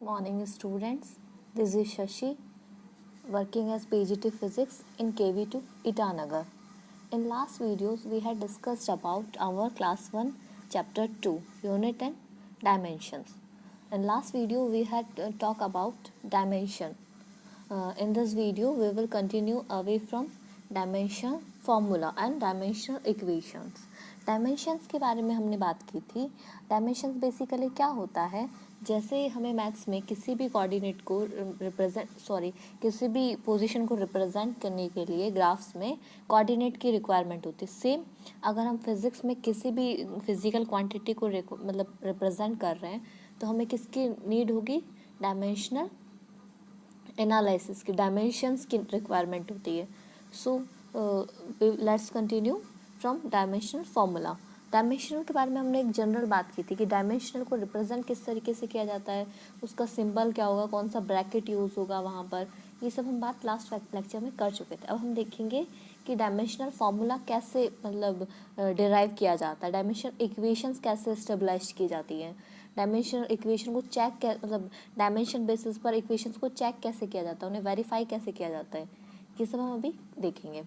Morning students, this is Shashi working as PGT Physics in KV2 Itanagar. In last videos we had discussed about our class 1 chapter 2 unit and dimensions. In last video we had talked about dimension. In this video we will continue away from dimension formula and dimensional equations. Dimensions के बारे में हमने बात की थी. Dimensions basically क्या होता है, जैसे हमें मैथ्स में किसी भी कोऑर्डिनेट को किसी भी पोजीशन को रिप्रेजेंट करने के लिए ग्राफ्स में कोऑर्डिनेट की रिक्वायरमेंट होती है. सेम अगर हम फिजिक्स में किसी भी फिजिकल क्वांटिटी को रिप्रेजेंट कर रहे हैं तो हमें किसकी नीड होगी, डायमेंशनल एनालिसिस की, डायमेंशंस की रिक्वायरमेंट होती है. So let's continue from dimensional formula. Dimensional के बारे में हमने एक जनरल बात की थी कि डायमेंशनल को रिप्रेजेंट किस तरीके से किया जाता है, उसका सिंबल क्या होगा, कौन सा ब्रैकेट यूज़ होगा वहाँ पर, ये सब हम बात लास्ट लेक्चर में कर चुके थे. अब हम देखेंगे कि डायमेंशनल फार्मूला कैसे डिराइव किया जाता है, डायमेंशनल इक्वेशंस कैसे स्टेबलाइज की जाती हैं, डायमेंशनल इक्वेशन को चेक डायमेंशन बेसिस पर इक्वेशंस को चेक कैसे किया जाता है, उन्हें वेरीफाई कैसे किया जाता है, ये सब हम अभी देखेंगे.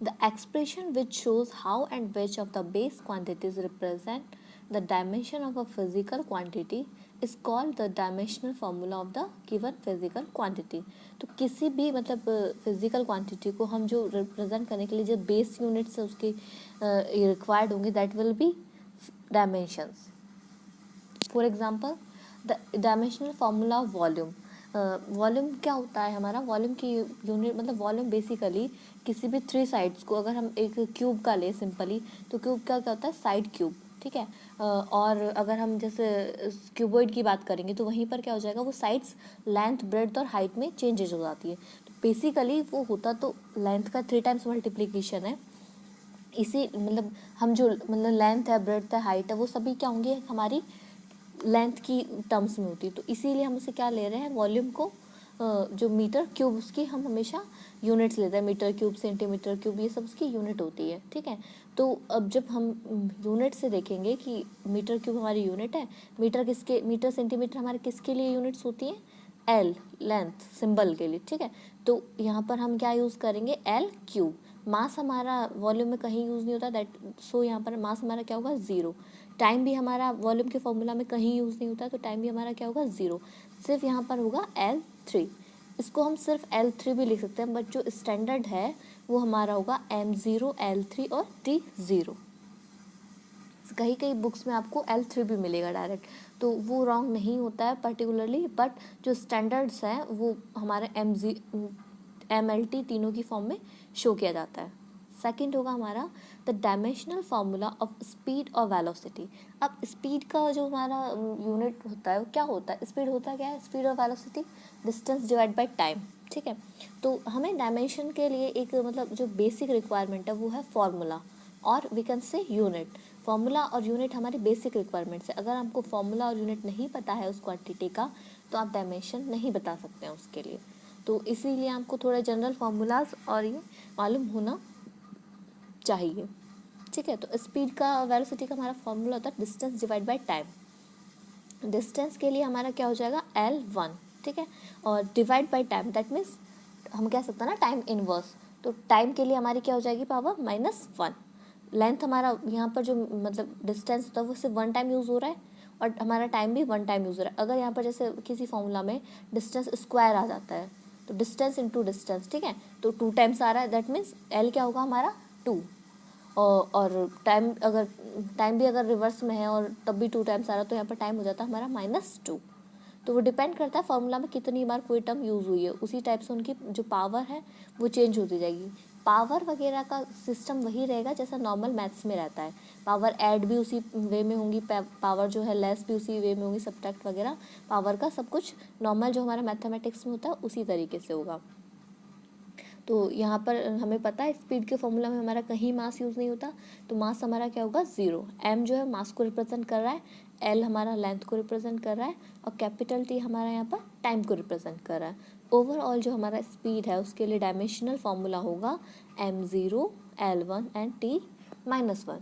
The expression which shows how and which of the base quantities represent the dimension of a physical quantity is called the dimensional formula of the given physical quantity. तो किसी भी फिजिकल क्वांटिटी को हम जो रिप्रेजेंट करने के लिए जो बेस यूनिट्स है उसके रिक्वायर्ड होंगे, that will B dimensions. For example the dimensional formula of volume. Volume क्या होता है हमारा, वॉल्यूम की यूनिट वॉल्यूम बेसिकली किसी भी थ्री साइड्स को, अगर हम एक क्यूब का ले सिंपली, तो क्यूब का क्या होता है, साइड क्यूब, ठीक है. और अगर हम जैसे क्यूबॉइड की बात करेंगे तो वहीं पर क्या हो जाएगा, वो साइड्स लेंथ ब्रेड्थ और हाइट में चेंजेस हो जाती है. तो बेसिकली वो होता तो लेंथ का 3 टाइम्स मल्टीप्लिकेशन है. इसी हम जो लेंथ है, ब्रेड्थ है, हाइट है, वो सभी क्या होंगे, हमारी लेंथ की टर्म्स में होती है. तो इसीलिए हम उसे क्या ले रहे हैं, वॉल्यूम को जो मीटर क्यूब, उसकी हम हमेशा यूनिट्स लेते हैं. मीटर क्यूब, सेंटीमीटर क्यूब, ये सब उसकी यूनिट होती है, ठीक है. तो अब जब हम यूनिट से देखेंगे कि मीटर क्यूब हमारी यूनिट है, मीटर सेंटीमीटर हमारे किसके लिए यूनिट्स होती हैं, एल, लेंथ सिंबल के लिए, ठीक है. तो यहाँ पर हम क्या यूज़ करेंगे, एल क्यूब. मास हमारा वॉल्यूम में कहीं यूज़ नहीं होता, सो यहाँ पर मास हमारा क्या होगा, 0. टाइम भी हमारा वॉल्यूम के फॉर्मूला में कहीं यूज़ नहीं होता, तो टाइम भी हमारा क्या होगा, 0. सिर्फ यहाँ पर होगा L3. इसको हम सिर्फ L3 भी लिख सकते हैं, बट जो स्टैंडर्ड है वो हमारा होगा M0, L3 और T0. कहीं कहीं बुक्स में आपको L3 भी मिलेगा डायरेक्ट, तो वो रॉन्ग नहीं होता है पर्टिकुलरली, बट जो स्टैंडर्ड्स हैं वो हमारे MLT तीनों की फॉर्म में शो किया जाता है. सेकंड होगा हमारा the dimensional formula of speed और वेलोसिटी. अब स्पीड का जो हमारा यूनिट होता है वो क्या होता है, स्पीड होता क्या है, स्पीड और velocity distance divide by time, ठीक है. तो हमें डायमेंशन के लिए एक जो बेसिक रिक्वायरमेंट है वो है फार्मूला, और we can say unit. Formula और यूनिट हमारी बेसिक रिक्वायरमेंट्स है. अगर आपको फार्मूला और यूनिट नहीं पता है उस क्वांटिटी का, तो आप डायमेंशन नहीं बता सकते हैं उसके लिए. तो इसीलिए आपको थोड़ा जनरल फार्मूलाज और ये मालूम होना चाहिए, ठीक है. तो स्पीड का, वेलोसिटी का हमारा फॉर्मूला होता है distance divide by time. Distance के लिए हमारा क्या हो जाएगा, L1, ठीक है, और divide by time, that means हम कह सकते हैं ना टाइम इनवर्स. तो टाइम के लिए हमारी क्या हो जाएगी, पावर -1. लेंथ हमारा यहाँ पर जो डिस्टेंस होता है वो सिर्फ 1 टाइम यूज़ हो रहा है, और हमारा टाइम भी 1 टाइम यूज़ हो रहा है. अगर यहाँ पर जैसे किसी फॉर्मूला में डिस्टेंस स्क्वायर आ जाता है, तो डिस्टेंस इंटू डिस्टेंस, ठीक है, तो 2 टाइम्स आ रहा है, दैट मीन्स L क्या होगा हमारा 2. और टाइम भी अगर रिवर्स में है और तब भी 2 टाइम्स आ रहा है, तो यहाँ पर टाइम हो जाता है हमारा -2. तो वो डिपेंड करता है फॉर्मूला में कितनी बार कोई टर्म यूज़ हुई है, उसी टाइप से उनकी जो पावर है वो चेंज होती जाएगी. पावर वगैरह का सिस्टम वही रहेगा जैसा नॉर्मल मैथ्स में रहता है. पावर ऐड भी उसी वे में होंगी, पावर जो है लेस भी उसी वे में होंगी, सब्ट्रैक्ट वगैरह, पावर का सब कुछ नॉर्मल जो हमारा मैथमेटिक्स में होता है उसी तरीके से होगा. तो यहाँ पर हमें पता है स्पीड के फॉर्मूला में हमारा कहीं मास यूज़ नहीं होता, तो मास हमारा क्या होगा, 0. M जो है मास को रिप्रेजेंट कर रहा है, L हमारा लेंथ को रिप्रेजेंट कर रहा है, और कैपिटल T हमारा यहाँ पर टाइम को रिप्रेजेंट कर रहा है. ओवरऑल जो हमारा स्पीड है उसके लिए डायमेंशनल फार्मूला होगा M0, L1 and T-1.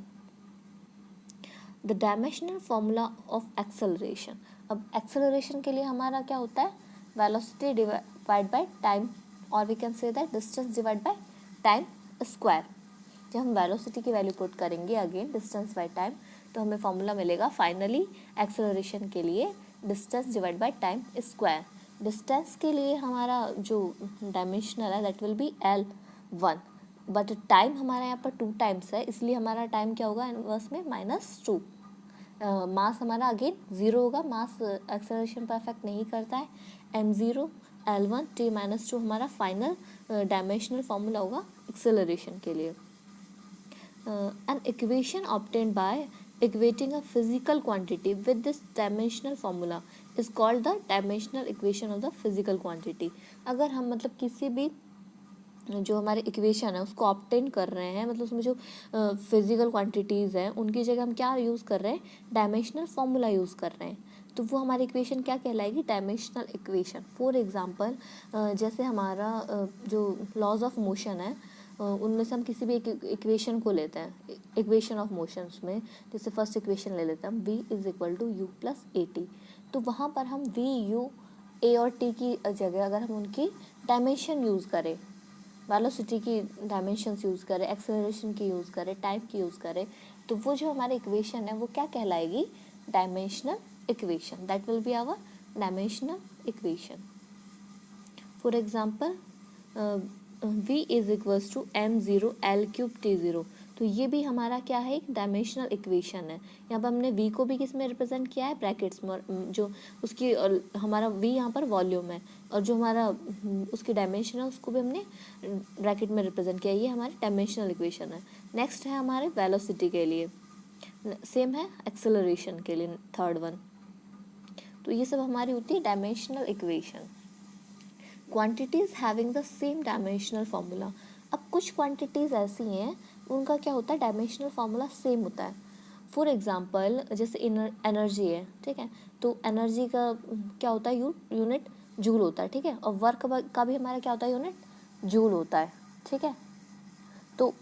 The dimensional formula of acceleration. अब एक्सेलरेशन के लिए हमारा क्या होता है, वेलोसिटी डिवाइड बाय टाइम, और we can say that distance divide by time square. जब हम वेलोसिटी की वैल्यू पुट करेंगे अगेन डिस्टेंस बाय टाइम, तो हमें फॉर्मूला मिलेगा फाइनली एक्सेलरेशन के लिए distance divide by time square. Distance के लिए हमारा जो डायमेंशनल है that will be L1, but time हमारा यहाँ पर 2 टाइम्स है, इसलिए हमारा टाइम क्या होगा इनवर्स में -2. मास हमारा अगेन 0 होगा, मास एक्सेलरेशन पर अफेक्ट नहीं करता है. m0 L1 t-2 हमारा फाइनल डायमेंशनल फॉर्मूला होगा एक्सेलरेशन के लिए. An equation obtained by equating a physical quantity with this dimensional formula is called the dimensional equation of the physical quantity. अगर हम मतलब किसी भी जो हमारे इक्वेशन है उसको ऑब्टेन कर रहे हैं, मतलब उसमें जो फिजिकल क्वांटिटीज़ हैं उनकी जगह हम क्या यूज़ कर रहे हैं, डायमेंशनल फॉर्मूला यूज़ कर रहे हैं, तो वो हमारी इक्वेशन क्या कहलाएगी, डायमेंशनल इक्वेशन. फॉर एग्जांपल जैसे हमारा जो लॉज ऑफ मोशन है उनमें से हम किसी भी एक इक्वेशन को लेते हैं, इक्वेशन ऑफ मोशंस में जैसे फर्स्ट इक्वेशन ले लेते हैं हम v=u+at. तो वहाँ पर हम v, u, a और t की जगह अगर हम उनकी डायमेंशन यूज़ करें, वेलोसिटी की डायमेंशंस यूज़ करें, एक्सेलरेशन की यूज़ करें, टाइम की यूज़ करें, तो वो जो हमारी इक्वेशन है वो क्या कहलाएगी, dimensional equation. That will be our dimensional equation. For example v=m0 L³ t0. तो ये भी हमारा क्या है, एक डायमेंशनल इक्वेशन है. यहाँ पर हमने v को भी किस में रिप्रेजेंट किया है, ब्रैकेट्स में, जो उसकी हमारा v यहाँ पर वॉल्यूम है, और जो हमारा उसकी डायमेंशन है उसको भी हमने ब्रैकेट में रिप्रेजेंट किया. ये हमारी डायमेंशनल इक्वेशन है. नेक्स्ट है हमारे वेलोसिटी के लिए, सेम है एक्सेलरेशन के लिए थर्ड वन. तो ये सब हमारी होती है dimensional equation. Quantities having the same dimensional formula. अब कुछ क्वांटिटीज़ ऐसी हैं उनका क्या होता है, डायमेंशनल फार्मूला सेम होता है. फॉर एग्जांपल जैसे एनर्जी है, ठीक है, तो एनर्जी का क्या होता है, यूनिट जूल होता है, ठीक है, और वर्क का भी हमारा क्या होता है, यूनिट जूल होता है, ठीक है. तो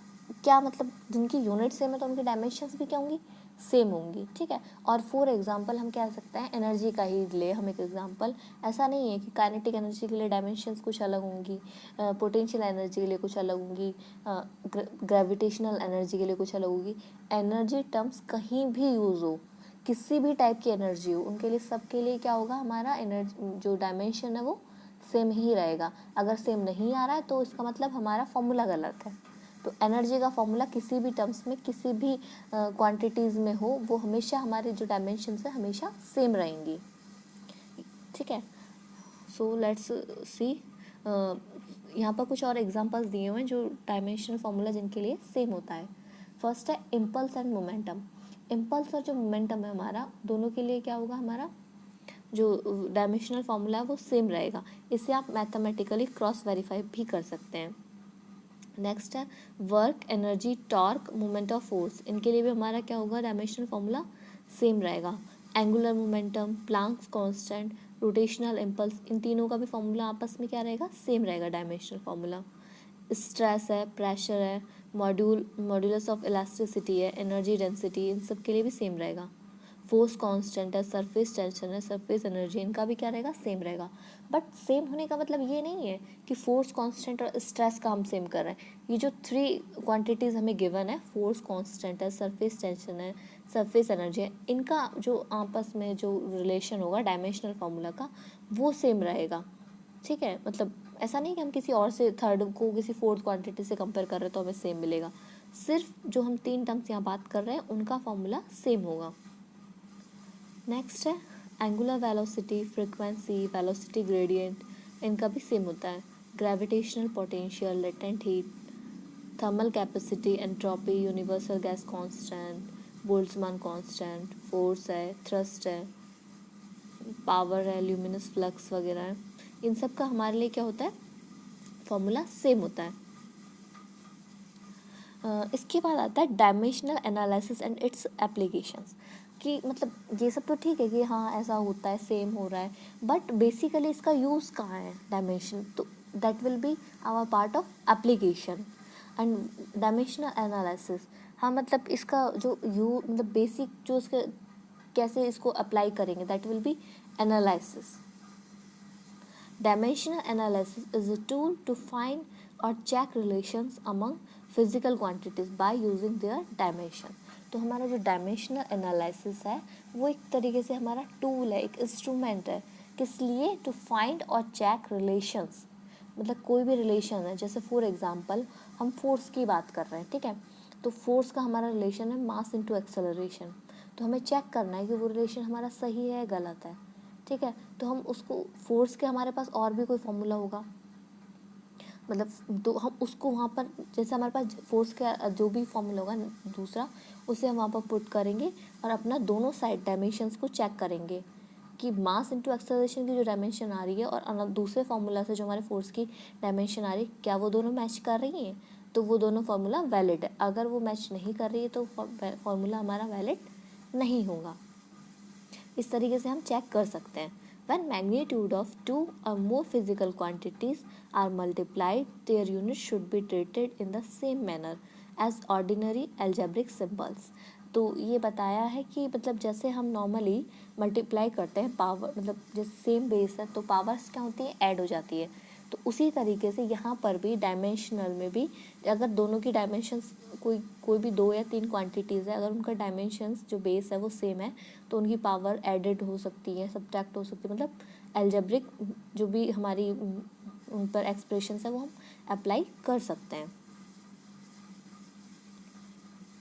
क्या मतलब जिनकी यूनिट सेम है तो उनकी डायमेंशंस भी क्या होंगी, सेम होंगी, ठीक है. और फॉर एग्जांपल हम कह सकते हैं एनर्जी का ही ले हम एक एग्जांपल. ऐसा नहीं है कि काइनेटिक एनर्जी के लिए डायमेंशंस कुछ अलग होंगी, पोटेंशियल एनर्जी के लिए कुछ अलग होंगी, ग्रेविटेशनल एनर्जी के लिए कुछ अलग होगी. एनर्जी टर्म्स कहीं भी यूज़ हो, किसी भी टाइप की एनर्जी हो, उनके लिए सबके लिए क्या होगा, हमारा एनर्जी जो डायमेंशन है वो सेम ही रहेगा. अगर सेम नहीं आ रहा है तो इसका मतलब हमारा फॉर्मूला गलत है. तो एनर्जी का फॉर्मूला किसी भी टर्म्स में, किसी भी क्वांटिटीज़ में हो, वो हमेशा हमारे जो डायमेंशंस है हमेशा सेम रहेंगी, ठीक है. सो लेट्स सी, यहाँ पर कुछ और एग्जांपल्स दिए हुए हैं जो डायमेंशनल फॉर्मूला जिनके लिए सेम होता है. फर्स्ट है इम्पल्स एंड मोमेंटम. इम्पल्स और जो मोमेंटम है हमारा, दोनों के लिए क्या होगा, हमारा जो डायमेंशनल फॉर्मूला है वो सेम रहेगा. इसे आप मैथमेटिकली क्रॉस वेरीफाई भी कर सकते हैं. नेक्स्ट है work, energy, torque, moment of force. इनके लिए भी हमारा क्या होगा, डायमेंशनल फॉर्मूला सेम रहेगा. Angular momentum, Planck's constant, rotational impulse, इन तीनों का भी फॉर्मूला आपस में क्या रहेगा, सेम रहेगा डायमेंशनल फॉर्मूला. स्ट्रेस है, प्रेशर है, मॉड्यूलस ऑफ इलास्टिसिटी है, एनर्जी डेंसिटी, इन सब के लिए भी सेम रहेगा. फोर्स कांस्टेंट है, सरफेस टेंशन है, सरफेस एनर्जी, इनका भी क्या रहेगा, सेम रहेगा. बट सेम होने का मतलब ये नहीं है कि फोर्स कांस्टेंट और स्ट्रेस का हम सेम कर रहे हैं. ये जो 3 क्वांटिटीज़ हमें गिवन है, फोर्स कांस्टेंट है, सरफेस टेंशन है, सरफेस एनर्जी है, इनका जो आपस में जो रिलेशन होगा डायमेंशनल फार्मूला का वो सेम रहेगा, ठीक है. मतलब ऐसा नहीं कि हम किसी और से थर्ड को किसी फोर्थ क्वांटिटी से कंपेयर कर रहे हैं तो हमें सेम मिलेगा. सिर्फ जो हम 3 टर्म्स यहाँ बात कर रहे हैं उनका फॉर्मूला सेम होगा. नेक्स्ट है angular velocity, frequency, velocity gradient, इनका भी सेम होता है. Gravitational potential, latent heat, thermal capacity, entropy, universal gas constant, Boltzmann constant, force है, थ्रस्ट है, पावर है, ल्यूमिनस फ्लक्स वगैरह है. इन सब का हमारे लिए क्या होता है, फॉर्मूला सेम होता है. इसके बाद आता है dimensional analysis and it's applications. कि मतलब ये सब तो ठीक है कि हाँ ऐसा होता है, सेम हो रहा है, बट बेसिकली इसका यूज़ कहाँ है डायमेंशन, तो that will be our part of application. And dimensional analysis, हाँ मतलब इसका जो यू मतलब बेसिक जो उसके कैसे इसको अप्लाई करेंगे, that will B analysis. Dimensional analysis is a tool to find or check relations among physical quantities by using their dimension. तो हमारा जो डायमेंशनल एनालिसिस है वो एक तरीके से हमारा टूल है, एक इंस्ट्रूमेंट है. किस लिए? टू फाइंड और चेक रिलेशंस. मतलब कोई भी रिलेशन है, जैसे फॉर एग्जांपल हम फोर्स की बात कर रहे हैं, ठीक है. तो फोर्स का हमारा रिलेशन है मास इनटू एक्सेलरेशन. तो हमें चेक करना है कि वो रिलेशन हमारा सही है गलत है, ठीक है. तो हम उसको फोर्स के हमारे पास और भी कोई फॉर्मूला होगा, मतलब तो हम उसको वहाँ पर जैसे हमारे पास फोर्स का जो भी फॉर्मूला होगा दूसरा, उसे हम वहाँ पर पुट करेंगे और अपना दोनों साइड डायमेंशंस को चेक करेंगे कि मास इनटू एक्सेलरेशन की जो डायमेंशन आ रही है और दूसरे फार्मूला से जो हमारे फोर्स की डायमेंशन आ रही है, क्या वो दोनों मैच कर रही हैं. तो वो दोनों फार्मूला वैलिड है. अगर वो मैच नहीं कर रही है तो फार्मूला हमारा वैलिड नहीं होगा. इस तरीके से हम चेक कर सकते हैं. When magnitude of two or more physical quantities are multiplied, their units should be treated in the same manner as ordinary algebraic symbols. तो ये बताया है कि मतलब जैसे हम नॉर्मली मल्टीप्लाई करते हैं पावर, मतलब जैसे सेम बेस है तो पावर्स क्या होती है, ऐड हो जाती है. तो उसी तरीके से यहाँ पर भी डायमेंशनल में भी अगर दोनों की डायमेंशंस कोई भी 2 या 3 क्वांटिटीज़ है, अगर उनका डायमेंशंस जो बेस है वो सेम है तो उनकी पावर एडेड हो सकती है, सब्ट्रैक्ट हो सकती है. मतलब एल्जेब्रिक जो भी हमारी उन पर एक्सप्रेशंस है वो हम अप्लाई कर सकते हैं.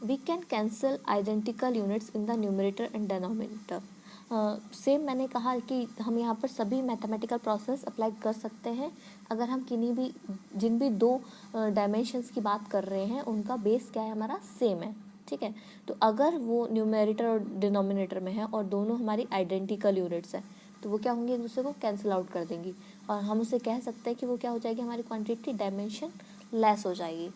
We can cancel identical units in the numerator and denominator. Same मैंने कहा कि हम यहाँ पर सभी मैथमेटिकल प्रोसेस अप्लाई कर सकते हैं अगर हम किन्हीं भी जिन भी दो डायमेंशंस की बात कर रहे हैं उनका बेस क्या है, हमारा सेम है, ठीक है. तो अगर वो न्यूमरेटर और डिनोमिनेटर में है और दोनों हमारी आइडेंटिकल यूनिट्स हैं तो वो क्या होंगी, एक दूसरे को कैंसिल आउट कर देंगी और हम उसे कह सकते हैं कि वो क्या हो जाएगी, हमारी क्वांटिटी डायमेंशन लेस हो जाएगी.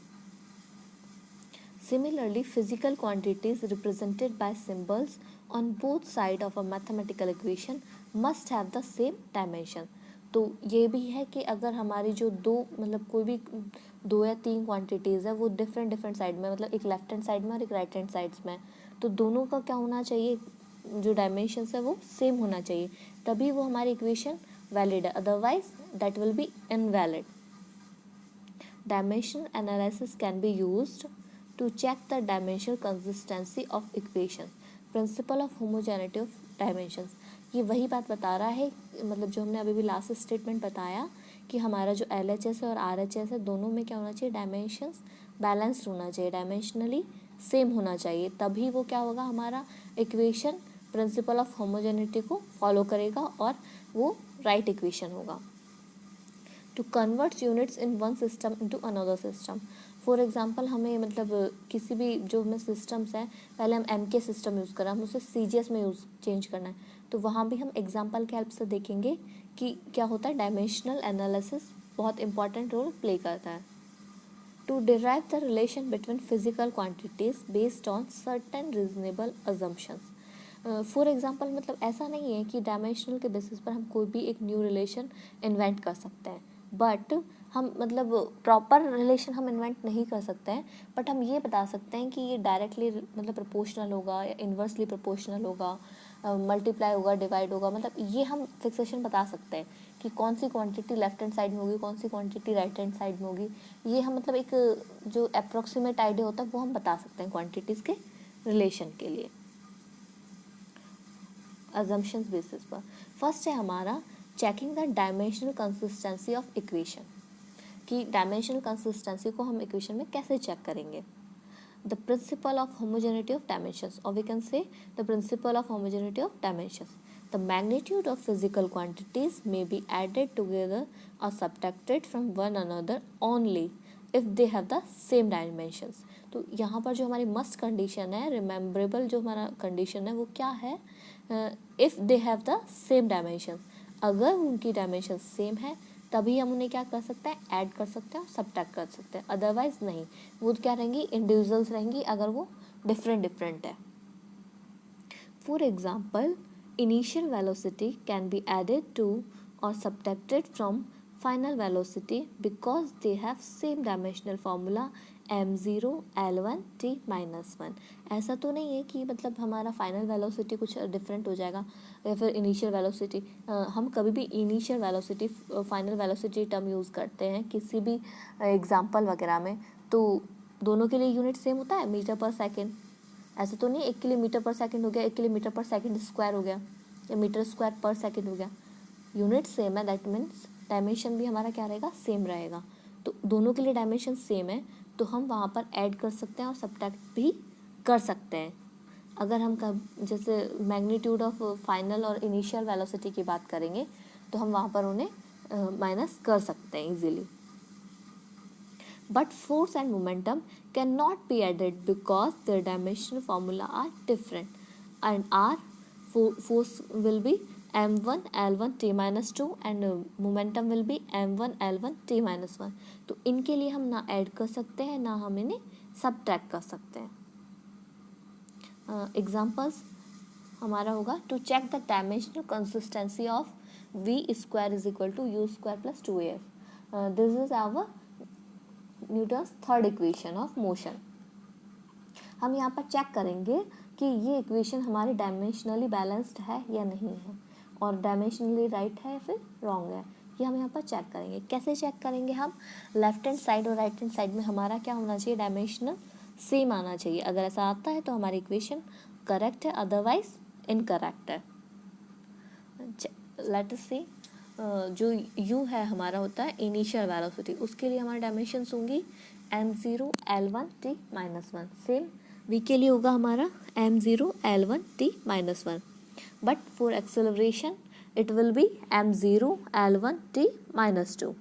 Similarly, physical quantities represented by symbols on both sides of a mathematical equation must have the same dimension. तो ये भी है कि अगर हमारी जो दो मतलब कोई भी 2 या 3 क्वांटिटीज़ है वो डिफरेंट साइड में, मतलब एक लेफ्ट हैंड साइड में और एक राइट हैंड साइड्स में, तो दोनों का क्या होना चाहिए, जो डायमेंशंस है वो सेम होना चाहिए, तभी वो हमारी इक्वेशन वैलिड है, otherwise that will B invalid. Dimensional analysis can be used to check the dimensional consistency of equation. Principle of homogeneity of dimensions. ये वही बात बता रहा है, मतलब जो हमने अभी भी लास्ट स्टेटमेंट बताया कि हमारा जो LHS है और RHS है दोनों में क्या होना चाहिए, डायमेंशंस बैलेंस्ड होना चाहिए, डायमेंशनली सेम होना चाहिए, तभी वो क्या होगा, हमारा इक्वेशन प्रिंसिपल ऑफ होमोजेनिटी को फॉलो करेगा और वो राइट इक्वेशन होगा. To convert units in one system into another system. For example हमें मतलब किसी भी जो हमें सिस्टम्स हैं, पहले हम MK सिस्टम यूज़ कर रहे हैं, हम उसे CGS में चेंज करना है, तो वहाँ भी हम एग्जांपल के हेल्प से देखेंगे कि क्या होता है. डायमेंशनल एनालिसिस बहुत इंपॉर्टेंट रोल प्ले करता है. To derive the relation between physical quantities based on certain reasonable assumptions. For example मतलब ऐसा नहीं है कि डायमेंशनल के बेसिस पर हम कोई भी एक न्यू रिलेशन इन्वेंट कर सकते हैं, बट हम मतलब प्रॉपर रिलेशन हम इन्वेंट नहीं कर सकते हैं, बट हम ये बता सकते हैं कि ये डायरेक्टली मतलब प्रोपोर्शनल होगा या इन्वर्सली प्रोपोर्शनल होगा, मल्टीप्लाई होगा, डिवाइड होगा, मतलब ये हम फिक्सेशन बता सकते हैं कि कौन सी क्वांटिटी लेफ्ट हैंड साइड में होगी, कौन सी क्वांटिटी राइट हैंड साइड में होगी. ये हम मतलब एक जो अप्रॉक्सीमेट आइडिया होता है वो हम बता सकते हैं क्वांटिटीज़ के रिलेशन के लिए assumptions बेसिस पर. फर्स्ट है हमारा checking the dimensional consistency of equation, कि डायमेंशनल कंसिस्टेंसी को हम इक्वेशन में कैसे चेक करेंगे. The principle of homogeneity of dimensions, और we can say the principle of homogeneity of dimensions. The magnitude of physical quantities may be added together और subtracted from one another only if they have the same dimensions. तो यहाँ पर जो हमारी must condition है, rememberable जो हमारा condition है वो क्या है, if they have the same dimension. अगर उनकी डायमेंशन सेम है तभी हम उन्हें क्या कर सकते हैं, ऐड कर सकते हैं और सब्ट्रैक्ट कर सकते हैं, अदरवाइज नहीं. वो क्या रहेंगी, इंडिविजुअल्स रहेंगी अगर वो डिफरेंट है. For example, initial velocity can be added to और subtracted from final velocity because they have same dimensional formula m0 l1 t minus 1। ऐसा तो नहीं है कि मतलब हमारा फाइनल वेलोसिटी कुछ डिफरेंट हो जाएगा या फिर इनिशियल वेलोसिटी। हम कभी भी initial velocity final velocity term use करते हैं किसी भी एग्जाम्पल वगैरह में, तो दोनों के लिए यूनिट सेम होता है मीटर पर सेकेंड। ऐसा तो नहीं एक के लिए मीटर पर सेकेंड हो गया, एक के लिए मीटर पर सेकेंड स्क्वायर हो गया या मीटर स्क्वायर पर सेकेंड हो गया। यूनिट सेम है, दैट मीन्स डायमेंशन भी हमारा क्या रहेगा, सेम रहेगा। तो दोनों के लिए डायमेंशन सेम है तो हम वहाँ पर ऐड कर सकते हैं और सब्ट्रैक्ट भी कर सकते हैं। अगर हम जैसे मैग्नीट्यूड ऑफ फाइनल और इनिशियल वेलोसिटी की बात करेंगे तो हम वहाँ पर उन्हें माइनस कर सकते हैं easily. But force and momentum cannot be added because their dimensional formula are different, and our force will be m1 l1 t minus 2 and momentum will be m1 l1 t minus 1। तो इनके लिए हम ना add कर सकते हैं ना हम इन्हें सब्ट्रैक्ट कर सकते हैं। एग्जाम्पल्स हमारा होगा to check the dimensional consistency of v square is equal to u square plus 2af। This is our Newton's third equation of motion. हम यहाँ पर चेक करेंगे कि ये इक्वेशन हमारे डायमेंशनली बैलेंस्ड है या नहीं है और डायमेंशनली राइट है या फिर रॉन्ग है, ये हम यहाँ पर चेक करेंगे। कैसे चेक करेंगे हम, लेफ्ट हैंड साइड और राइट हैंड साइड में हमारा क्या होना चाहिए, डायमेंशनल सेम आना चाहिए। अगर ऐसा आता है तो हमारी इक्वेशन करेक्ट है, अदरवाइज इनकरेक्ट है। लेट अस सी, जो u है हमारा होता है इनिशियल वेलोसिटी, उसके लिए हमारे डायमेंशंस होंगी m0 l1 t minus 1। Same v के लिए होगा हमारा m0 l1 t minus 1, but for acceleration it will B m0 l1 t minus 2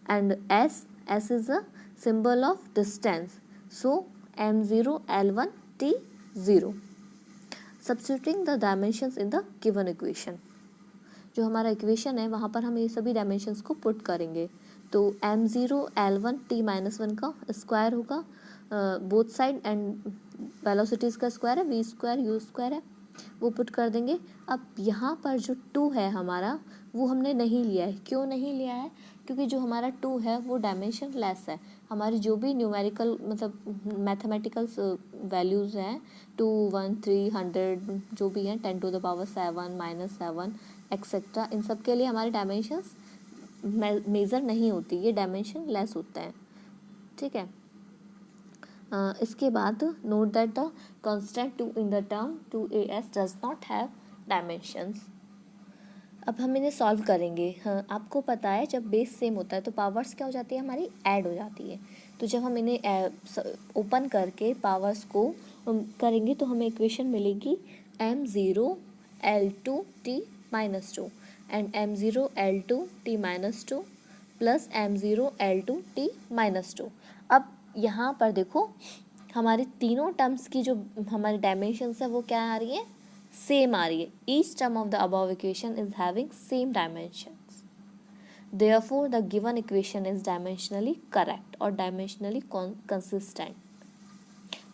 and s is a symbol of distance, so m0 l1 t 0। Substituting the dimensions in the given equation, जो हमारा equation है वहाँ पर हम ये सभी dimensions को put करेंगे। तो m0 l1 t minus 1 का स्क्वायर होगा बोथ साइड एंड वेलोसिटीज़ का स्क्वायर है, v स्क्वायर u स्क्वायर है, वो पुट कर देंगे। अब यहाँ पर जो 2 है हमारा वो हमने नहीं लिया है। क्यों नहीं लिया है, क्योंकि जो हमारा 2 है वो डायमेंशन लेस है। हमारी जो भी न्यूमेरिकल मतलब मैथमेटिकल वैल्यूज़ हैं 2 1 3 100 जो भी हैं 10 to the power 7 minus 7 etcetera, इन सब के लिए हमारे डायमेंशंस मेज़र नहीं होती, ये डायमेंशन लेस होता है। ठीक है, इसके बाद note that the constant 2 in the term 2as does not have dimensions. अब हम इन्हें सॉल्व करेंगे। हाँ, आपको पता है जब बेस सेम होता है तो पावर्स क्या हो जाती है, हमारी ऐड हो जाती है। तो जब हम इन्हें ओपन करके पावर्स को करेंगे तो हमें इक्वेशन मिलेगी m0 l2 t minus 2 and m0 l2 t minus 2 plus m0 l2 t minus 2। अब यहाँ पर देखो हमारी तीनों टर्म्स की जो हमारी डायमेंशंस है वो क्या आ रही है, सेम आ रही है। Each term of the above equation is having same dimensions, therefore the given equation is dimensionally correct और डायमेंशनली कंसिस्टेंट।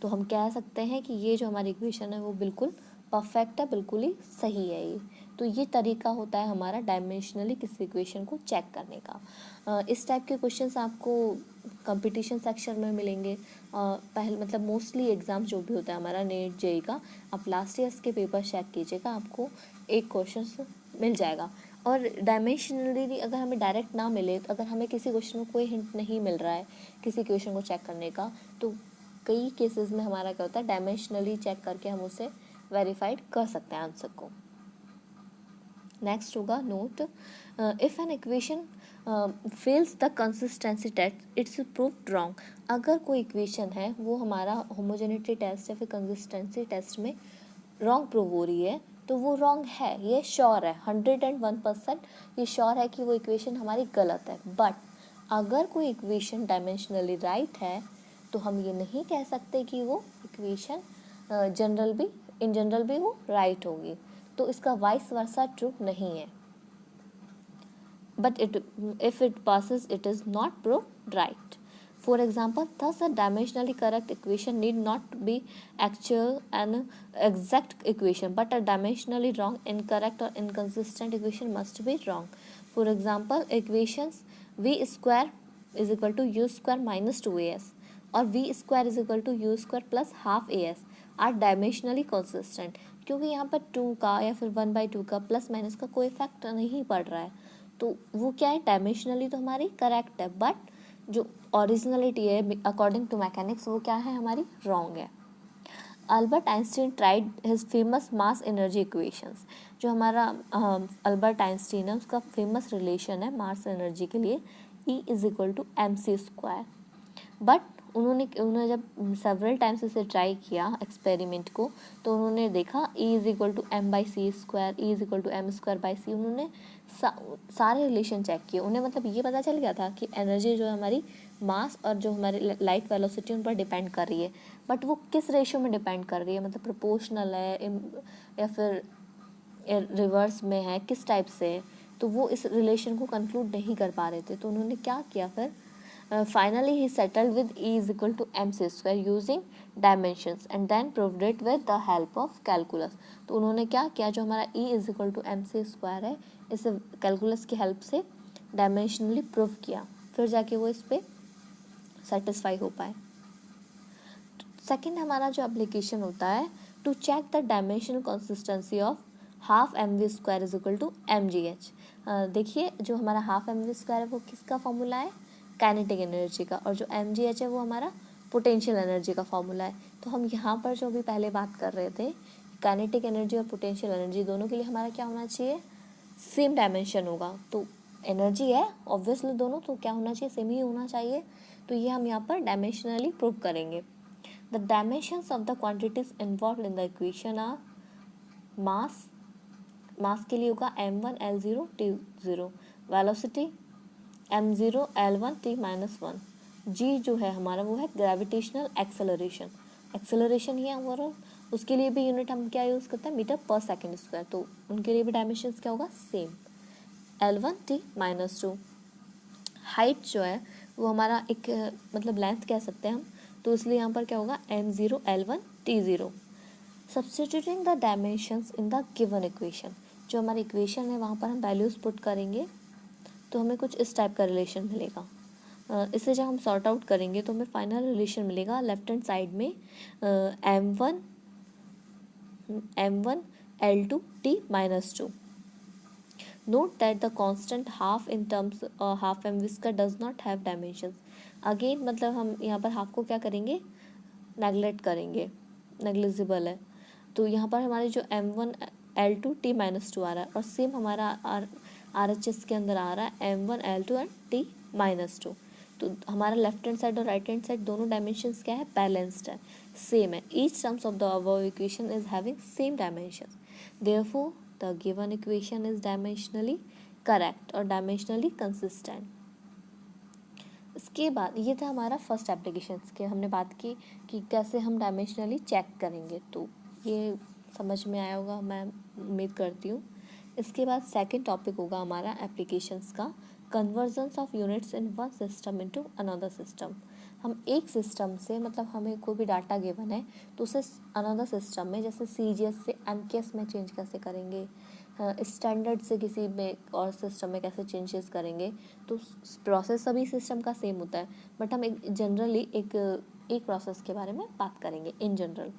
तो हम कह सकते हैं कि ये जो हमारी इक्वेशन है वो बिल्कुल परफेक्ट है, बिल्कुल ही सही है ये। तो ये तरीका होता है हमारा डायमेंशनली किसी इक्वेशन को चेक करने का। इस टाइप के क्वेश्चंस आपको कंपटीशन सेक्शन में मिलेंगे। पहले मतलब मोस्टली एग्ज़ाम जो भी होता है हमारा नेट जेई का, आप लास्ट ईयर्स के पेपर चेक कीजिएगा, आपको एक क्वेश्चन मिल जाएगा। और डायमेंशनली अगर हमें डायरेक्ट ना मिले, तो अगर हमें किसी क्वेश्चन में कोई हिंट नहीं मिल रहा है किसी क्वेश्चन को चेक करने का, तो कई केसेस में हमारा क्या होता है, डायमेंशनली चेक करके हम उसे वेरीफाइड कर सकते हैं आंसर को। नेक्स्ट होगा note, if an equation fails the consistency test it's proved wrong. अगर कोई इक्वेशन है वो हमारा होमोजेनिटी टेस्ट या फिर कंसिस्टेंसी टेस्ट में रॉन्ग प्रूव हो रही है तो वो रॉन्ग है, ये श्योर है, 101% ये श्योर है कि वो इक्वेशन हमारी गलत है। बट अगर कोई इक्वेशन डायमेंशनली राइट है तो हम ये नहीं कह सकते कि वो इक्वेशन इन जनरल भी वो राइट होगी, तो इसका वाइस वर्सा ट्रू नहीं है। But if it passes it is not proved right. For example, thus a dimensionally correct equation need not be actual and exact equation, but a dimensionally wrong, incorrect or inconsistent equation must be wrong. For example, equations v square is equal to u square minus 2as और v square is equal to u square plus half as are dimensionally consistent, क्योंकि यहाँ पर 2 का या फिर 1/2 का plus minus का कोई इफेक्ट नहीं पड़ रहा है, तो वो क्या है, डायमेंशनली तो हमारी करेक्ट है, बट जो ओरिजिनलिटी है अकॉर्डिंग टू मैकेनिक्स वो क्या है, हमारी रॉन्ग है। Albert Einstein tried his famous mass energy equations. जो हमारा अल्बर्ट आइंस्टीन है उसका फेमस रिलेशन है मास एनर्जी के लिए E is equal to mc², but उन्होंने जब सेवरल टाइम्स इसे ट्राई किया एक्सपेरिमेंट को, तो उन्होंने देखा E is equal to m/c², E is equal to m²/c। उन्होंने सारे रिलेशन चेक किए, उन्हें मतलब ये पता चल गया था कि एनर्जी जो है हमारी मास और जो हमारी लाइट वेलोसिटी उन पर डिपेंड कर रही है, बट वो किस रेशियो में डिपेंड कर रही है, मतलब प्रोपोर्शनल है या फिर रिवर्स में है, किस टाइप से है, तो वो इस रिलेशन को कंक्लूड नहीं कर पा रहे थे। तो उन्होंने क्या किया फिर, finally he settled with E is equal to mc² using dimensions and then proved it with the help of calculus। तो उन्होंने क्या किया, जो हमारा E is equal to mc² है इसे कैलकुलस की हेल्प से डायमेंशनली प्रूव किया, फिर जाके वो इस पर सेटिस्फाई हो पाए। सेकेंड हमारा जो एप्लीकेशन होता है to check the dimensional consistency of half mv² is equal to mgh। देखिए जो हमारा हाफ mv² है वो किसका फॉर्मूला है, काइनेटिक एनर्जी का, और जो mgh है वो हमारा पोटेंशियल एनर्जी का फॉर्मूला है। तो हम यहाँ पर जो भी पहले बात कर रहे थे, काइनेटिक एनर्जी और पोटेंशियल एनर्जी दोनों के लिए हमारा क्या होना चाहिए, सेम डायमेंशन होगा। तो एनर्जी है ऑब्वियसली दोनों, तो क्या होना चाहिए, सेम ही होना चाहिए। तो ये हम यहाँ पर डायमेंशनली प्रूव करेंगे। The dimensions of the quantities involved in the equation are mass के लिए होगा m1 l0 t0, velocity m0 l1 t-1, g जो है हमारा वो है ग्रेविटेशनल एक्सेलरेशन ही है ओवरऑल, उसके लिए भी यूनिट हम क्या यूज़ करते हैं, मीटर पर सेकेंड स्क्वायर, तो उनके लिए भी डायमेंशंस क्या होगा, सेम l1 t-2। हाइट जो है वो हमारा एक मतलब लेंथ कह सकते हैं हम, तो इसलिए यहाँ पर क्या होगा m0 l1 t0। Substituting the dimensions in the given equation, जो हमारी इक्वेशन है वहाँ पर हम वैल्यूज़ पुट करेंगे तो हमें कुछ इस टाइप का रिलेशन मिलेगा। इसे जब हम सॉर्ट आउट करेंगे तो हमें फाइनल रिलेशन मिलेगा लेफ्ट हैंड साइड में m1 l2 t-2। Note that the constant half in terms half mv² does not have dimensions. Again मतलब हम यहाँ पर हाफ को क्या करेंगे, नेगलेक्ट करेंगे, नेग्लिजिबल है। तो यहाँ पर हमारे जो m1 l2 t-2 आ रहा है और सेम हमारा RHS के अंदर आ रहा है m1 l2 एंड t-2। तो हमारा लेफ्ट हैंड साइड और राइट हैंड साइड दोनों डायमेंशंस क्या है, बैलेंस्ड है, सेम है। Each terms of the above equation is having same dimensions, therefore the given equation is dimensionally correct और डायमेंशनली कंसिस्टेंट। इसके बाद ये था हमारा फर्स्ट एप्लीकेशन के, हमने बात की कि कैसे हम डायमेंशनली चेक करेंगे, तो ये समझ में आया होगा मैं उम्मीद करती हूँ। इसके बाद सेकंड टॉपिक होगा हमारा एप्लीकेशंस का, convergence of units in one system into another system. हम एक सिस्टम से मतलब हमें कोई भी डाटा गिवन है तो उसे अनदर सिस्टम में, जैसे CGS से MKS में चेंज कैसे करेंगे, स्टैंडर्ड से किसी में और सिस्टम में कैसे चेंजेस करेंगे, तो प्रोसेस सभी सिस्टम का सेम होता है, बट हम एक जनरली एक प्रोसेस के बारे में बात करेंगे in general.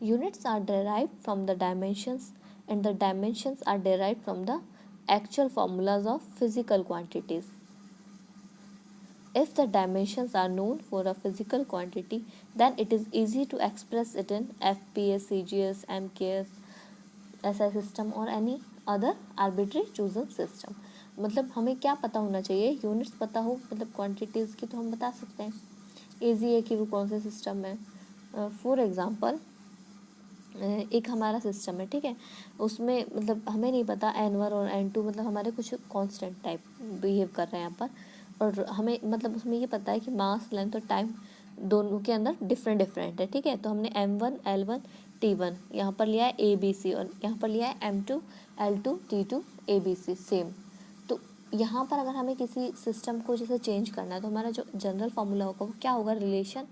Units are derived from the dimensions and the dimensions are derived from the actual formulas of physical quantities. If the dimensions are known for a physical quantity, then it is easy to express it in FPS, CGS, MKS, SI system or any other arbitrary chosen system। मतलब हमें क्या पता होना चाहिए, units पता हो, मतलब quantities की तो हम बता सकते हैं, ईजी है कि वो कौन से सिस्टम है। फॉर एग्ज़ाम्पल एक हमारा सिस्टम है, ठीक है, उसमें मतलब हमें नहीं पता n1 और n2 मतलब हमारे कुछ कांस्टेंट टाइप बिहेव कर रहे हैं यहाँ पर, और हमें मतलब उसमें ये पता है कि मास, लेंथ और टाइम दोनों के अंदर डिफरेंट है, ठीक है। तो हमने m1 l1 t1 यहाँ पर लिया है ABC और यहाँ पर लिया है m2 l2 t2 ABC same. तो यहाँ पर अगर हमें किसी सिस्टम को जैसे चेंज करना है तो हमारा जो जनरल फार्मूला होगा वो क्या होगा, रिलेशन।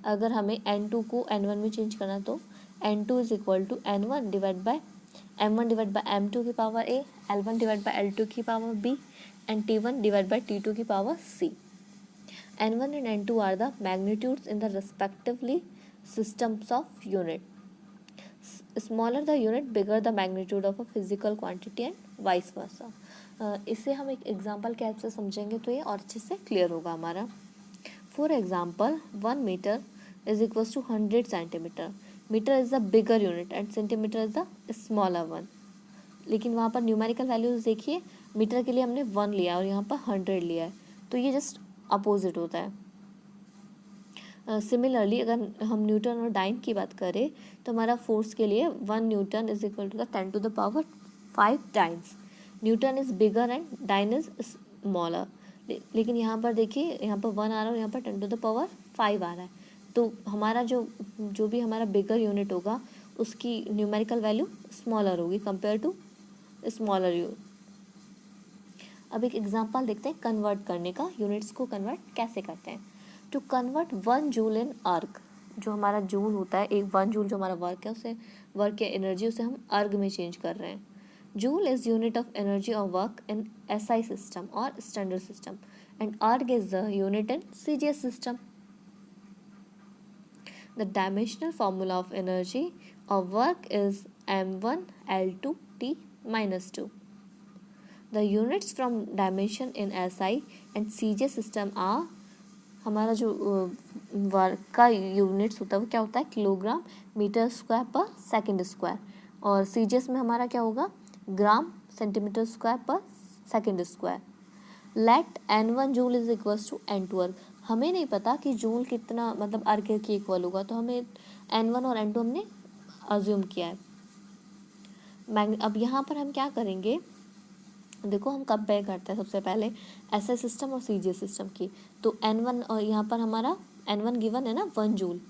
अगर हमें n2 को n1 में चेंज करना तो n2 is equal to m1 divide by m2 की power a, l1 divide by l2 की power b, and T1 divided by T2 की power c. N1 and N2 are the magnitudes in the respectively systems of unit. Smaller the unit, bigger the magnitude of a physical quantity and vice versa. इसे हम एक example के help से समझेंगे तो ये और अच्छे से क्लियर होगा हमारा. For example 1 metre is equals to 100 centimetre. Metre is the bigger unit and centimetre is the smaller one. लेकिन वहाँ पर न्यूमेरिकल वैल्यूज देखिए, मीटर के लिए हमने 1 लिया और यहाँ पर 100 लिया है, तो ये जस्ट अपोजिट होता है. सिमिलरली अगर हम न्यूटन और डाइन की बात करें तो हमारा फोर्स के लिए 1 newton is equal to the 10 to the power 5 times. Newton is bigger and dyne is smaller. लेकिन यहाँ पर देखिए, यहाँ पर 1 आ रहा है और यहाँ पर 10 to the power 5 आ रहा है, तो हमारा जो भी हमारा बिगर यूनिट होगा उसकी न्यूमेरिकल वैल्यू स्मॉलर होगी कंपेयर टू स्मॉलर यूनिट. अब एक एग्जांपल देखते हैं कन्वर्ट करने का. यूनिट्स को कन्वर्ट कैसे करते हैं. टू कन्वर्ट 1 जूल इन अर्ग, जो हमारा जूल होता है, एक 1 जूल जो हमारा वर्क है, उसे वर्क या एनर्जी उसे हम अर्ग में चेंज कर रहे हैं. Joule is unit of energy और वर्क इन एसआई सिस्टम और स्टैंडर्ड सिस्टम एंड अर्ग is the unit in CGS system. The dimensional formula of energy or work is m1 L2 T minus 2. The units from dimension in SI and CJ system are, हमारा जो work का units होता है वो क्या होता है, किलोग्राम मीटर स्क्वायर पर सेकंड स्क्वायर, और CJS में हमारा क्या होगा, ग्राम सेंटीमीटर स्क्वायर पर second square. Let N1 joule is equals to N2 erg. हमें नहीं पता कि जूल कितना मतलब अर्ग के इक्वल होगा, तो हमें N1 और N2 हमने अज्यूम किया है. अब यहाँ पर हम क्या करेंगे, देखो हम कंपेयर करते हैं सबसे पहले एसआई सिस्टम और सीजीएस सिस्टम की. तो N1 और यहाँ पर हमारा N1 गिवन है ना 1 जूल,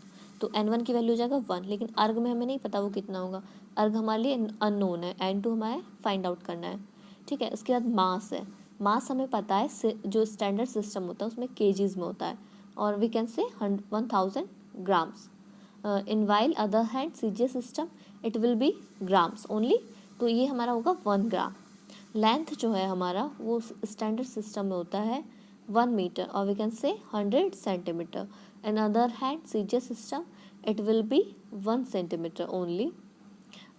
तो N1 की वैल्यू हो जाएगा 1, लेकिन अर्ग में हमें नहीं पता वो कितना होगा. अर्ग हमारे लिए अननोन है. N2 हमारे फाइंड आउट करना है. ठीक है. उसके बाद मास है. मास हमें पता है जो स्टैंडर्ड सिस्टम होता है उसमें केजीज में होता है, और we can say 1000 grams. In while other hand CGS system it will be grams only, तो ये हमारा होगा 1 ग्राम. लेंथ जो है हमारा वो स्टैंडर्ड सिस्टम में होता है 1 मीटर, और we can say 100 centimetre. In other hand CGS system it will be 1 centimetre only.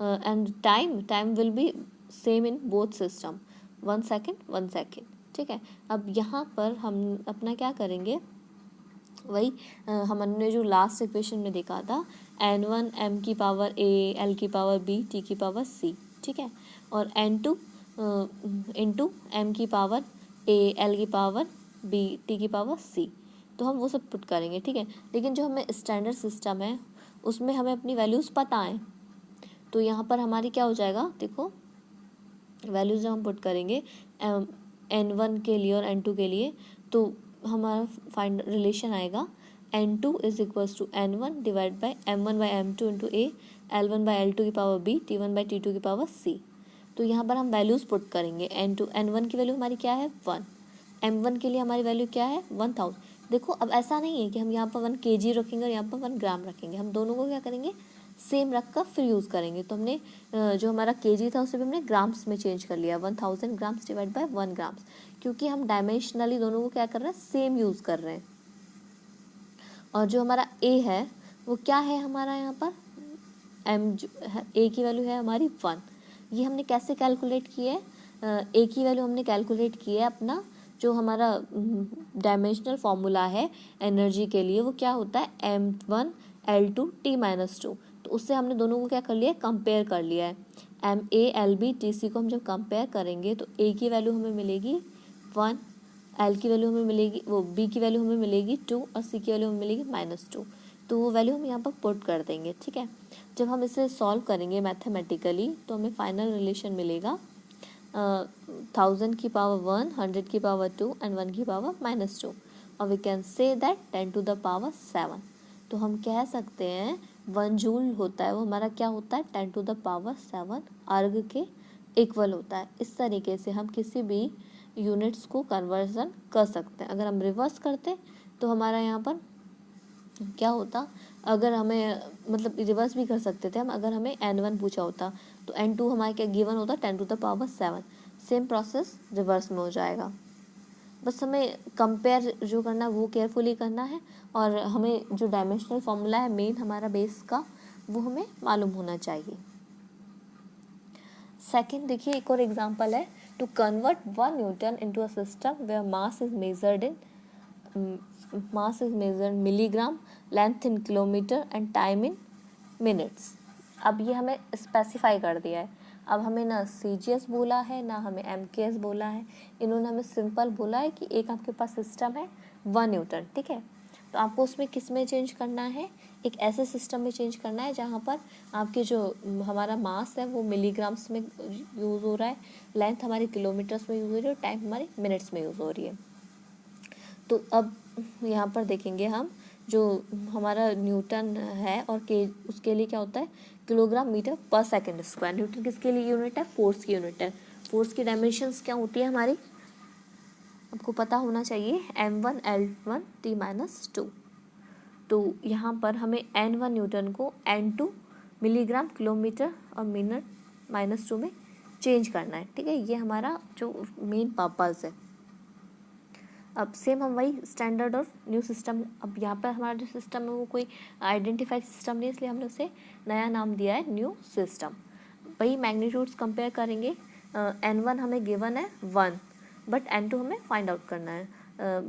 And time will be same in both system, 1 second. ठीक है. अब यहाँ पर हम अपना क्या करेंगे, वही हमने जो लास्ट इक्वेशन में देखा था, N1 m की पावर a, l की पावर b, t की पावर c. ठीक है. और N2 इंटू m की पावर a, l की पावर b, t की पावर c. तो हम वो सब पुट करेंगे. ठीक है. लेकिन जो हमें स्टैंडर्ड सिस्टम है उसमें हमें अपनी वैल्यूज़ पता है, तो यहाँ पर हमारी क्या हो जाएगा, देखो वैल्यूज जब हम पुट करेंगे N1 के लिए और N2 के लिए, तो हमारा फाइंड रिलेशन आएगा N2 is equals to N1 divide by M1 by M2 into A, L1 by L2 की power B, T1 by T2 की पावर C. तो यहाँ पर हम वैल्यूज़ पुट करेंगे. N1 की वैल्यू हमारी क्या है 1, M1 के लिए हमारी वैल्यू क्या है 1000. देखो अब ऐसा नहीं है कि हम यहाँ पर 1 kg रखेंगे और यहाँ पर 1 ग्राम रखेंगे, हम दोनों को क्या करेंगे सेम रख कर फिर यूज़ करेंगे. तो हमने जो हमारा केजी था उसे भी हमने ग्राम्स में चेंज कर लिया, 1000 ग्राम्स डिवाइड बाय 1 ग्राम्स, क्योंकि हम डायमेंशनली दोनों को क्या कर रहे हैं, सेम यूज़ कर रहे हैं. और जो हमारा ए है वो क्या है हमारा, यहाँ पर ए की वैल्यू है हमारी 1. ये हमने कैसे कैलकुलेट की है, ए की वैल्यू हमने कैलकुलेट की है अपना जो हमारा डायमेंशनल फॉर्मूला है एनर्जी के लिए, वो क्या होता है M1 L2 T माइनस 2. तो उससे हमने दोनों को क्या कर लिया है, कंपेयर कर लिया है. MA LB TC को हम जब कंपेयर करेंगे तो A की वैल्यू हमें मिलेगी 1, L की वैल्यू हमें मिलेगी, वो B की वैल्यू हमें मिलेगी 2 और C की वैल्यू हमें मिलेगी -2. तो वो वैल्यू हम यहाँ पर पुट कर देंगे. ठीक है. जब हम इसे सॉल्व करेंगे मैथमेटिकली तो हमें फाइनल रिलेशन मिलेगा 1000 की पावर 1, 100 की पावर 2 एंड 1 की पावर -2, और we can say that 10 to the power 7. तो हम कह सकते हैं 1 जूल होता है वो हमारा क्या होता है 10 to the power 7 अर्ग के इक्वल होता है. इस तरीके से हम किसी भी यूनिट्स को कन्वर्जन कर सकते हैं. अगर हम रिवर्स करते तो हमारा यहाँ पर क्या होता, अगर हमें मतलब रिवर्स भी कर सकते थे हम, अगर हमें N1 पूछा होता तो N2 हमारे क्या गिवन होता 10 to the power 7. Same process reverse में हो जाएगा. बस हमें कंपेयर जो करना है वो केयरफुली करना है, और हमें जो डायमेंशनल फॉर्मूला है मेन हमारा बेस का वो हमें मालूम होना चाहिए। सेकेंड देखिए एक और एग्जांपल है, to convert 1 newton into a system where mass is measured milligram, length in kilometre and time in minutes. अब ये हमें स्पेसिफाई कर दिया है। अब हमें ना CGS बोला है ना हमें MKS बोला है, इन्होंने हमें सिंपल बोला है कि एक आपके पास सिस्टम है 1 न्यूटन, ठीक है। तो आपको उसमें किस में चेंज करना है, एक ऐसे सिस्टम में चेंज करना है जहाँ पर आपके जो हमारा मास है वो मिलीग्राम्स में यूज़ हो रहा है, लेंथ हमारी किलोमीटर्स में यूज़ हो रही है और टाइम हमारी मिनट्स में यूज़ हो रही है। तो अब यहाँ पर देखेंगे हम जो हमारा न्यूटन है और के उसके लिए क्या होता है किलोग्राम मीटर पर सेकंड स्क्वायर। न्यूटन किसके लिए यूनिट है, फोर्स की यूनिट है। फोर्स की डायमेंशंस क्या होती है हमारी, आपको पता होना चाहिए, m1 l1 t-2। तो यहाँ पर हमें n1 न्यूटन को n2 मिलीग्राम किलोमीटर और मिनट -2 में चेंज करना है, ठीक है। ये हमारा जो मेन पर्पज़ है। अब सेम हम वही स्टैंडर्ड और न्यू सिस्टम, अब यहाँ पर हमारा जो सिस्टम है वो कोई आइडेंटिफाइड सिस्टम नहीं, इसलिए हमने उसे नया नाम दिया है न्यू सिस्टम। वही मैग्नीट्यूड्स कंपेयर करेंगे। n1 हमें गिवन है 1, बट n2 हमें फाइंड आउट करना है।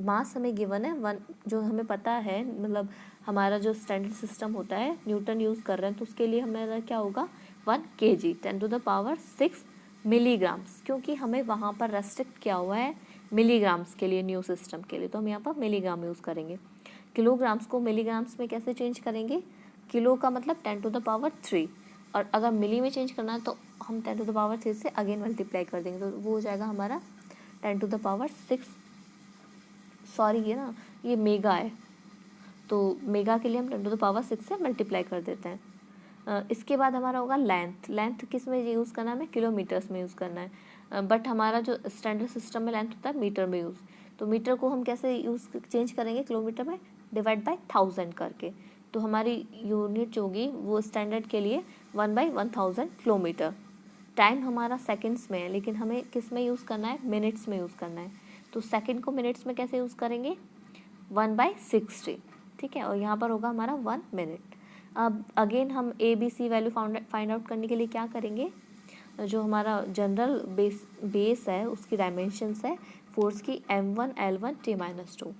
मास हमें गिवन है 1, जो हमें पता है, मतलब हमारा जो स्टैंडर्ड सिस्टम होता है न्यूटन यूज़ कर रहे हैं, तो उसके लिए हमारा क्या होगा 1 kg 10⁻6 मिलीग्राम्स, क्योंकि हमें वहाँ पर रेस्ट्रिक्ट किया हुआ है मिलीग्राम्स के लिए न्यू सिस्टम के लिए, तो हम यहाँ पर मिलीग्राम यूज़ करेंगे। किलोग्राम्स को मिलीग्राम्स में कैसे चेंज करेंगे, किलो का मतलब 10⁻3, और अगर मिली में चेंज करना है तो हम 10⁻3 से अगेन मल्टीप्लाई कर देंगे, तो वो हो जाएगा हमारा 10⁻6। सॉरी ये ना ये मेगा है, तो मेगा के लिए हम 10⁻6 से मल्टीप्लाई कर देते हैं। इसके बाद हमारा होगा लेंथ। लेंथ किस में यूज़ करना है, हमें किलोमीटर्स में यूज़ करना है, बट हमारा जो स्टैंडर्ड सिस्टम में लेंथ होता है मीटर में यूज़। तो मीटर को हम कैसे यूज़ चेंज करेंगे, किलोमीटर में डिवाइड बाय 1000 करके। तो हमारी यूनिट जो होगी वो स्टैंडर्ड के लिए 1/1000 किलोमीटर। टाइम हमारा सेकंड्स में है, लेकिन हमें किस में यूज़ करना है, मिनट्स में यूज़ करना है। तो सेकंड को मिनट्स में कैसे यूज़ करेंगे, 1/60, ठीक है। और यहाँ पर होगा हमारा 1 मिनट। अब अगेन हम ABC वैल्यू फाइंड आउट करने के लिए क्या करेंगे, जो हमारा जनरल बेस है उसकी डायमेंशंस है फोर्स की m1 l1 t-2,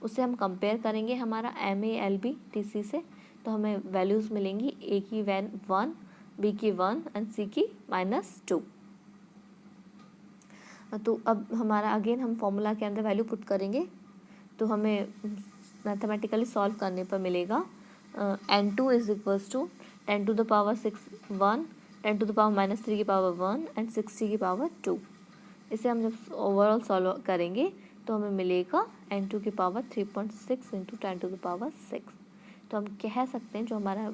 उससे हम कंपेयर करेंगे हमारा MA LB TC से। तो हमें वैल्यूज़ मिलेंगी, A की 1, B की 1 एंड C की -2। तो अब हमारा अगेन हम फॉर्मूला के अंदर वैल्यू पुट करेंगे, तो हमें मैथमेटिकली सॉल्व करने पर मिलेगा n2 इज इक्वल्स टू 10⁻6 1, 10⁻³ की पावर 1 एंड 60 की पावर 2। इसे हम जब ओवरऑल सॉल्व करेंगे तो हमें मिलेगा n2 की पावर 3.6 इंटू 10⁻6। तो हम कह सकते हैं जो हमारा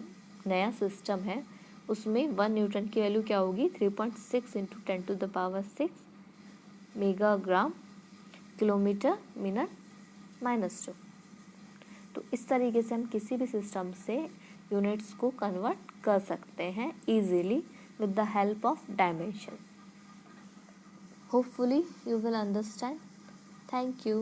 नया सिस्टम है उसमें 1 न्यूटन की वैल्यू क्या होगी, 3.6 इंटू 10⁻6 मेगाग्राम किलोमीटर मिनट -2। तो इस तरीके से हम किसी भी सिस्टम से यूनिट्स को कन्वर्ट कर सकते हैं easily with the help of dimensions. Hopefully you will understand. Thank you.